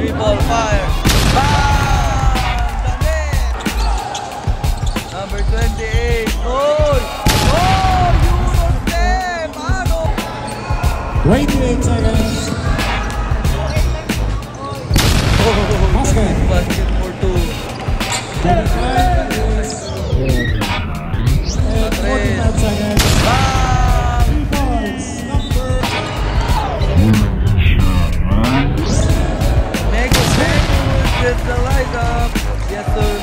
Dribble, fire. Bang! The net! Number 28. Oh! Oh! Euro step! Ano? 28 seconds. Basket for 2. 45 seconds. Bang! 3 points. Make with the light up. Yes, sir.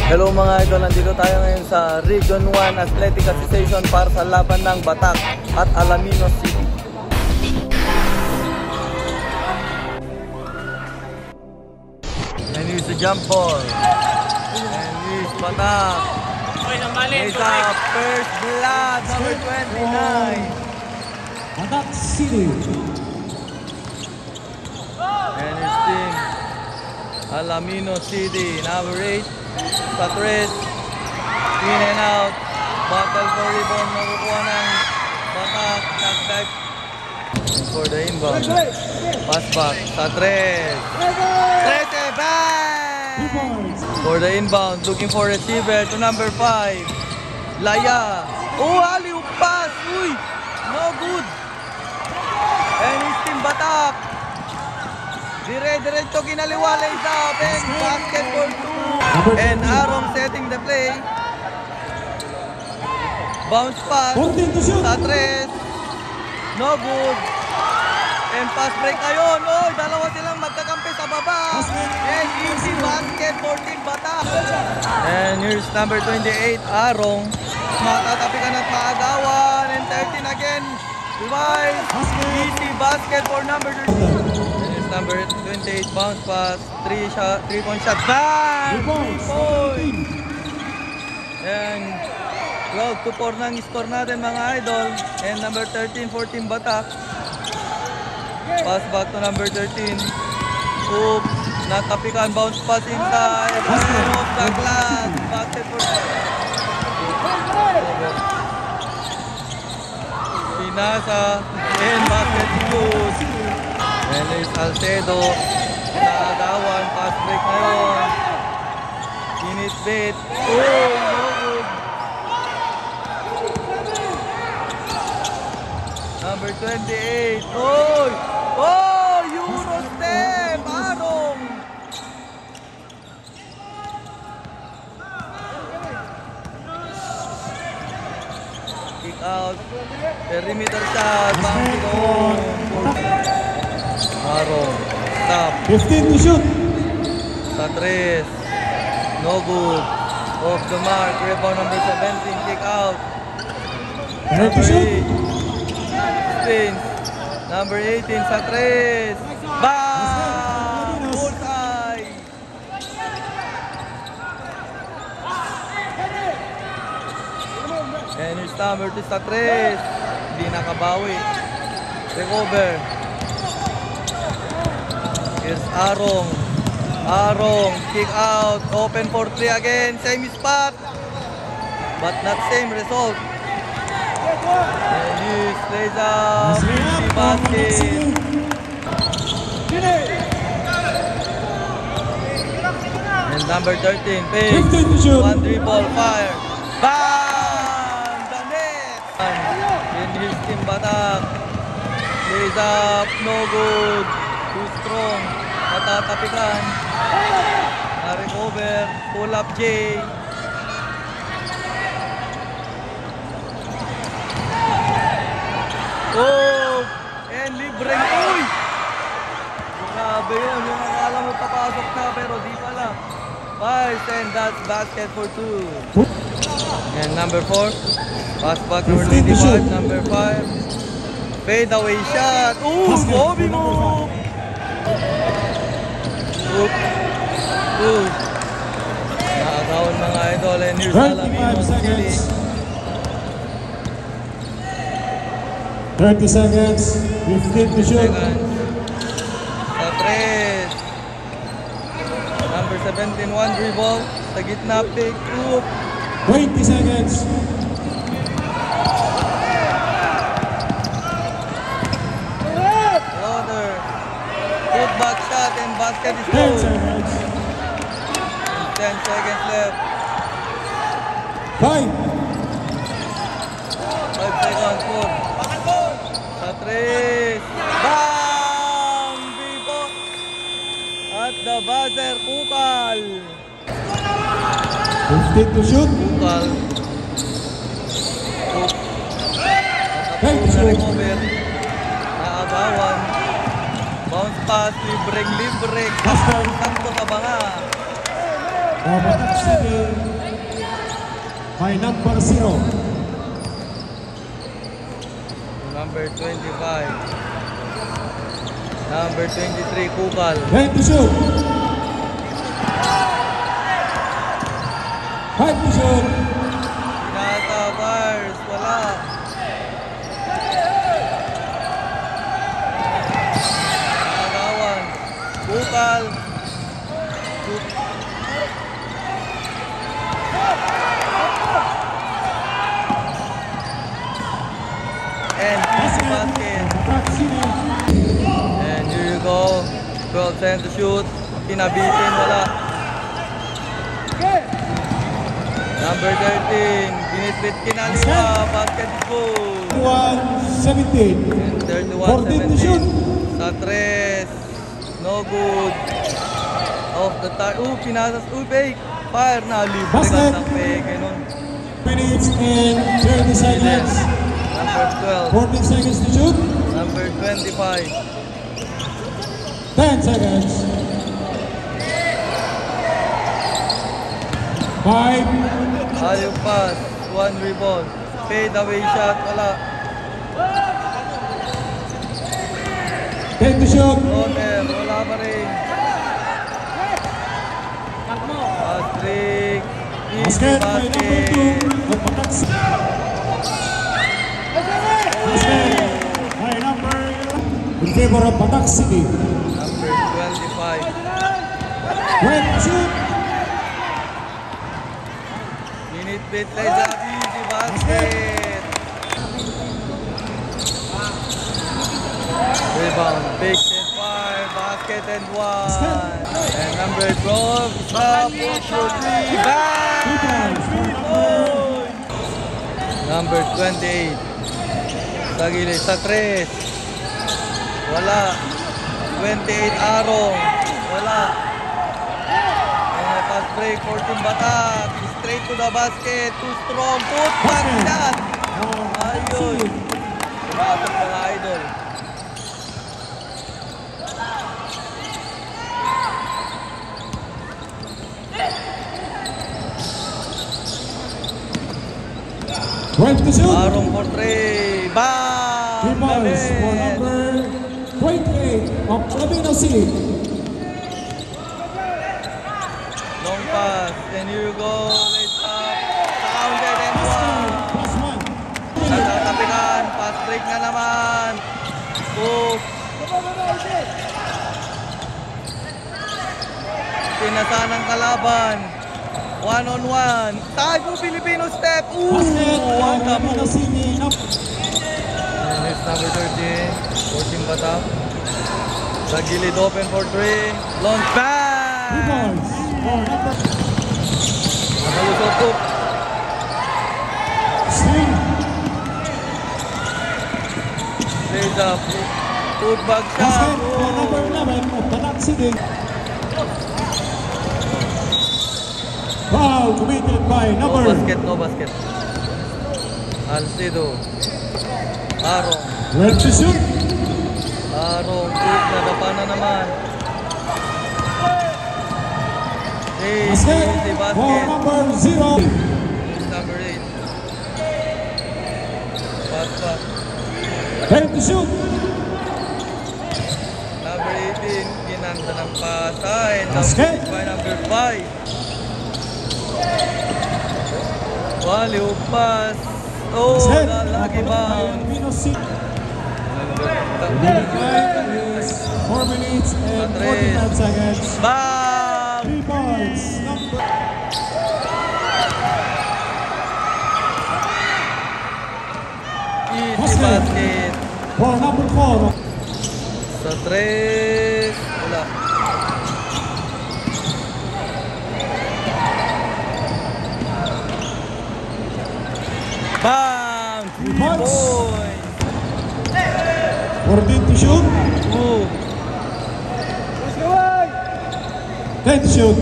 Hello mga idol, nandito tayo ngayon sa Region 1 Athletic Association para sa laban ng Batak at Alaminos City. And here's the jump ball. And here's Batak. Here's the first blood, number 29. Batak City. And here's team Alaminos City, number 8. Patres. In and out. Battle for rebound. Nakukuha ng Batak. Tag-tag. For the inbound. Pass back. Patres. Trete. Bang! For the inbound. Looking for receiver to number 5. Laya. Oh, alley-oop pass. Uy! No good. And his team Batak. Dire-diretso kinaliwalay sa open. Basketball 2. And Aaron setting the play. Bounce pass. Sa 3. No good. And pass break ngayon. Oh, dalawa silang magkakampi sa baba. And easy basket for team Batak. And here's number 28, Aaron. Matatapikan at maagawan. And 13 again. Rewind. Easy basket for number 13. Number 28, bounce pass, 3-point shot, bang! 3 points! And 12-4 nang score natin mga idol. And number 13, 14 Batak. Pass back to number 13. Oops, natapikan, bounce pass inside. And off the glass, basket for Pinasa, and basket goes. And there's Salcedo. Nakagawan. Pass break ngayon. Init bait. Oh, no good. Number 28. Oh! Oh! Euro step! Arong! Kick out. Perimeter shot. Bounce on. Aaron, stop. 15 to shoot. Sa 3. No good. Off the mark. Rebound number 17. Kick out. Number 8. Spins. Number 18 sa 3. Bang! Bullseye! And here's number 2 sa 3. Hindi nakabawi. Recover. Here's Arong. Arong, kick out, open for 3 again, same spot, but not same result. And he plays out, easy basket. And number 13, Page, 1 dribble, fire, bang! The net! And his team Batak, plays up, no good. Too strong. Matatapikan. Na-recover. Pull up J. Oh! And libreng. Uy! Grabe yun. Yung akala mo papasok na pero di pala. 5 and that's basket for 2. And number 4. Pass back number 25. Number 5. Fade away shot. Ooh! Bobby move! Nakakawin mga idol. And here's Alaminos City. 30 seconds. 15 to shoot. Sa 3. Number 17, 1 dribble. Sa gitna pick. 20 seconds. Oh, basket is 10 good. seconds. 10 seconds left. 5. 5 seconds, 4. Sa 3. Bang! Vivo! At the buzzer, Kukal. 15 to shoot. Kukal. Hey, At shoot. recover. Naagawan. Bounce pass, libreng-libre. Sakto sa banga. Batak City by number 0. Number 25. Number 23, Kukal. 10 to shoot. 5 to shoot. Pinasa, bars, wala. Nagawan. Kukal. And easy basket. Batak City. And here you go. 12 seconds to shoot. Kinabitin, wala. Number 13. Binitbit kinaliwa. Basket is good. 1-17. And 14 to shoot. 31-17. Sa 3. No good. Off the target. Pinasas. Fake. Fire na. Libre Basket. lang ng fake. Ganun. Minutes and 30 seconds. Number 12. 14 seconds to shoot. Number 25. 10 seconds. 5. Alley pass. 1 rebound. Fade away shot. Wala. 10 to shoot. Floater. Wala pa rin. Patrick. Easy Basket by number 2 basket. of Batak City. Basket by number 11 in favor of Batak City. Number 25. 12 to shoot. Minute bit like that. Easy basket. Rebound. Big and fire. Basket and 1. And number 12. Stop. Shoot. Rebound. 2 points for Number 28. Sa gilid. Sa 3. Wala. 28 Arong. Wala. And pass break. 14 Batak. Straight to the basket. Too strong. Put back shot. Ayun. Batak mga idol. to shoot. Arong for 3. Bang! 3 points for Galit. number 28 of Lavino City. Long pass. And here you go. Let's up. Counted and 1. Plus 1. Nagtatapikan. Pass break na naman. Hook. Pinasa ng kalaban. 1-on-1. Tayo po Filipino step. Basket for What the Lavino move. City. And it's number 13. 14 Batak. Sa gilid open for 3. Launch 3 bang! points for number Nakalusot po. Steve. Lays up. Put back shot. Basket for number 11 of Batak City. Foul committed by No number basket, no basket. Alcido. Arong. 12 to shoot. Arong. Put. Nadapa na naman. Hey, Basket easy for basket. number 0. Number 8. Pass back. 10 to shoot. Number 18. Kinanda ng pasa. And Basket. by number 5. Value pass. Oh, Basket lagi for bounce. Lavino City. Remaining time is 4 minutes and 45 seconds. Bang! 3 points. Number Easy Basket. basket. for number 4. Sa 3. Wala. Bam! 3 points. points. 14 to shoot. Ooh. 10 to shoot.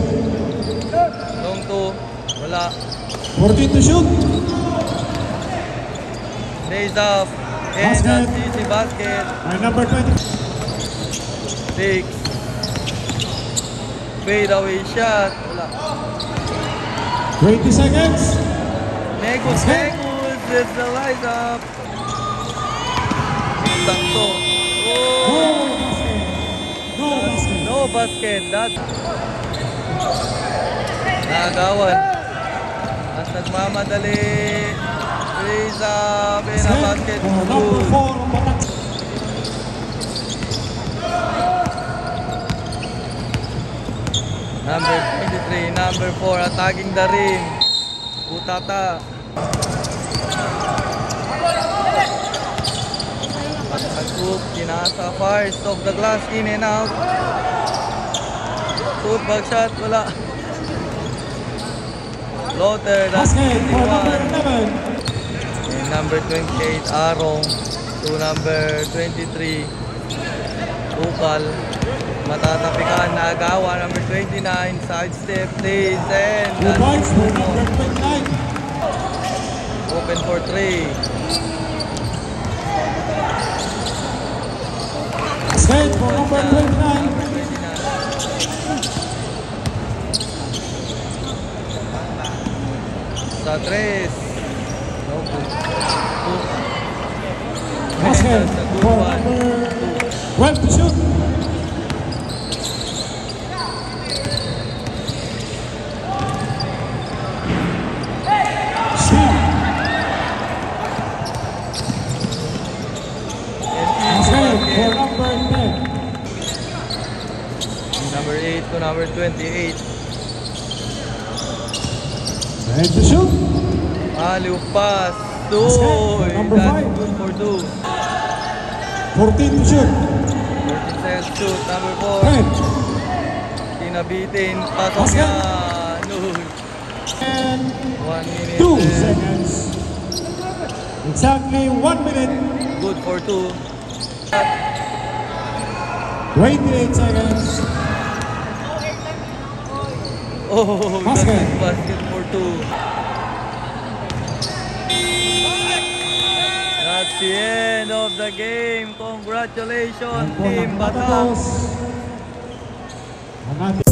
Long 2. Wala. 14 to shoot. Days up. And Basket. that's easy basket. By number 20. 6. Fade away shot. Wala. 20 seconds. Negus, Basket. Negus. Let's the light up. Sakto. No Oh. basket. No basket. No basket. That's nagawan. At nagmamadali. Raise up. And a basket. For number Good. 4 ang Batak. Number 23, number 4, attacking the rim. Utata. Pag-hook, kinasa, fires off the glass, in and out. Shoot, bag shot, wala. Floater, that's Basket for number 21. 11. And number 28, Arong. To number 23, Ukal. Matatapikan na agawa. Number 29, side step, plays, and 2 points for number 29. open for 3. Basket for number 29. Number 29. Sa 3. No good. Basket That's a good for one. number 12 to shoot. Steve. Basket for number 10. Number 8 to number 28. And to shoot. Aliu pass. Basket, number That's 5. good for 2. 14 to shoot. 14 seconds shoot. Number 4. 10. Kinabitin. Pasok Basket. niya. No. And 1 minute. 2 left. seconds. Exactly 1 minute. Good for 2. 28 seconds. Oh, Basket. that's it. Basket for 2. That's the end of the game. Congratulations, And po Team Batak. nagtatapos ang ating